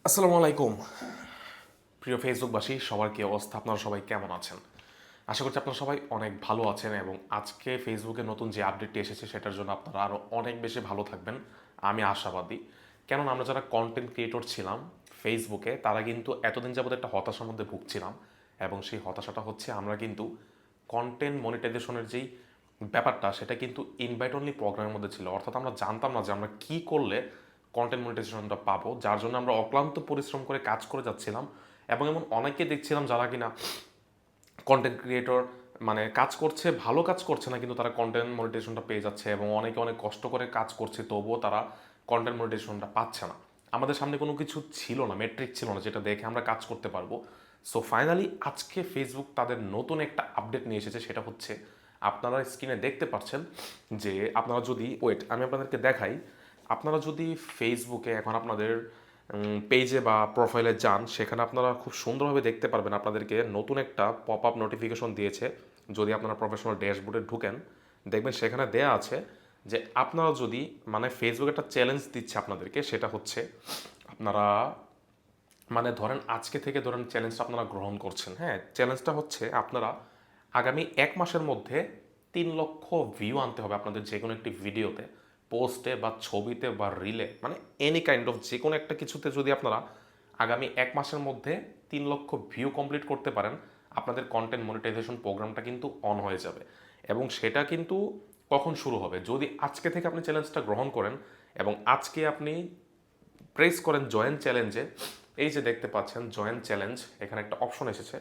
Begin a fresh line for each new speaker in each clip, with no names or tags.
আসসালামু আলাইকুম প্রিয় ফেসবুকবাসী, সবার কি অবস্থা? আপনারা সবাই কেমন আছেন? আশা করছি আপনারা সবাই অনেক ভালো আছেন এবং আজকে ফেসবুকে নতুন যে আপডেটটি এসেছে সেটার জন্য আপনারা আরও অনেক বেশি ভালো থাকবেন, আমি আশাবাদী। কেননা আমরা যারা কন্টেন্ট ক্রিয়েটর ছিলাম ফেসবুকে, তারা কিন্তু এতদিন যাবত একটা হতাশার মধ্যে ভুগছিলাম এবং সেই হতাশাটা হচ্ছে আমরা কিন্তু কন্টেন্ট মনিটাইজেশনের যেই ব্যাপারটা সেটা কিন্তু ইনভাইট অনলি প্রোগ্রামের মধ্যে ছিল। অর্থাৎ আমরা জানতাম না যে আমরা কী করলে কন্টেন্ট মনিটাইজেশনটা পাবো, যার জন্য আমরা অক্লান্ত পরিশ্রম করে কাজ করে যাচ্ছিলাম। এবং এমন অনেকে দেখছিলাম যারা কিনা কন্টেন্ট ক্রিয়েটর মানে কাজ করছে, ভালো কাজ করছে না, কিন্তু তারা কন্টেন্ট মনিটাইজেশনটা পেয়ে যাচ্ছে এবং অনেকে অনেক কষ্ট করে কাজ করছে তবুও তারা কন্টেন্ট মনিটাইজেশনটা পাচ্ছে না। আমাদের সামনে কোনো কিছু ছিল না, মেট্রিক ছিল না যেটা দেখে আমরা কাজ করতে পারবো। সো ফাইনালি আজকে ফেসবুক তাদের নতুন একটা আপডেট নিয়ে এসেছে, সেটা হচ্ছে আপনারা স্ক্রিনে দেখতে পাচ্ছেন যে আপনারা যদি আমি আপনাদেরকে দেখাই। আপনারা যদি ফেসবুকে এখন আপনাদের পেজে বা প্রোফাইলে যান, সেখানে আপনারা খুব সুন্দরভাবে দেখতে পারবেন আপনাদেরকে নতুন একটা পপ আপ নোটিফিকেশন দিয়েছে। যদি আপনারা প্রফেশনাল ড্যাশবোর্ডে ঢুকেন, দেখবেন সেখানে দেয়া আছে যে আপনারা যদি মানে ফেসবুক একটা চ্যালেঞ্জ দিচ্ছে আপনাদেরকে, সেটা হচ্ছে আপনারা মানে ধরেন আজকে থেকে ধরেন চ্যালেঞ্জটা আপনারা গ্রহণ করছেন। হ্যাঁ, চ্যালেঞ্জটা হচ্ছে আপনারা আগামী 1 মাসের মধ্যে 3 লক্ষ ভিউ আনতে হবে আপনাদের যে কোনো একটি ভিডিওতে, পোস্টে বা ছবিতে বা রিলে, মানে এনি কাইন্ড অফ যে কোনো একটা কিছুতে যদি আপনারা আগামী 1 মাসের মধ্যে 3 লক্ষ ভিউ কমপ্লিট করতে পারেন, আপনাদের কন্টেন্ট মনিটাইজেশন প্রোগ্রামটা কিন্তু অন হয়ে যাবে। এবং সেটা কিন্তু কখন শুরু হবে? যদি আজকে থেকে আপনি চ্যালেঞ্জটা গ্রহণ করেন এবং আজকে আপনি প্রেস করেন জয়েন চ্যালেঞ্জে, এই যে দেখতে পাচ্ছেন জয়েন চ্যালেঞ্জ, এখানে একটা অপশন এসেছে।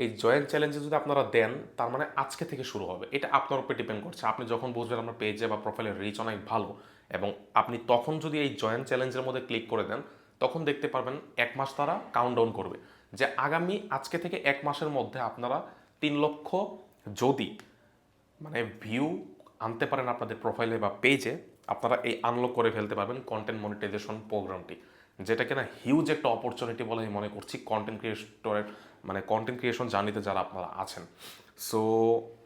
এই জয়েন চ্যালেঞ্জে যদি আপনারা দেন, তার মানে আজকে থেকে শুরু হবে। এটা আপনার উপর ডিপেন্ড করছে। আপনি যখন বুঝবেন আপনার পেজে বা প্রোফাইলের রিচ অনেক ভালো এবং আপনি তখন যদি এই জয়েন চ্যালেঞ্জের মধ্যে ক্লিক করে দেন, তখন দেখতে পারবেন 1 মাস তারা কাউন্টডাউন করবে যে আগামী আজকে থেকে 1 মাসের মধ্যে আপনারা 3 লক্ষ যদি মানে ভিউ আনতে পারেন আপনাদের প্রোফাইলে বা পেজে, আপনারা এই আনলক করে ফেলতে পারবেন কন্টেন্ট মনিটাইজেশন প্রোগ্রামটি, যেটা কিনা হিউজ একটা অপরচুনিটি বলে আমি মনে করছি কন্টেন্ট ক্রিয়েটরের মানে কন্টেন্ট ক্রিয়েশন জার্নিতে যারা আপনারা আছেন। সো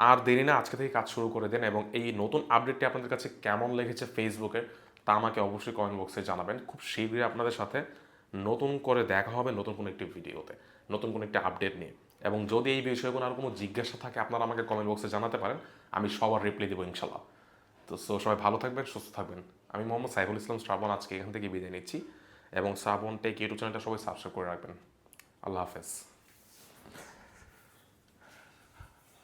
আর দেরি না, আজকে থেকে কাজ শুরু করে দেন। এবং এই নতুন আপডেটটি আপনাদের কাছে কেমন লেগেছে ফেসবুকের, তা আমাকে অবশ্যই কমেন্ট বক্সে জানাবেন। খুব শীঘ্রই আপনাদের সাথে নতুন করে দেখা হবে নতুন কোনো একটি ভিডিওতে, নতুন কোনো একটি আপডেট নিয়ে। এবং যদি এই বিষয়গুলো আর কোনো জিজ্ঞাসা থাকে, আপনারা আমাকে কমেন্ট বক্সে জানাতে পারেন, আমি সবার রিপ্লাই দেবো ইনশাল্লাহ। তো সবাই ভালো থাকবেন, সুস্থ থাকবেন। আমি মোহাম্মদ সাইফুল ইসলাম শ্রাবণ আজকে এখান থেকে বিদায় নিচ্ছি এবং শ্রাবণ টেক ইউটিউব চ্যানেলটা সবাই সাবস্ক্রাইব করে রাখবেন। আল্লাহ হাফেজ।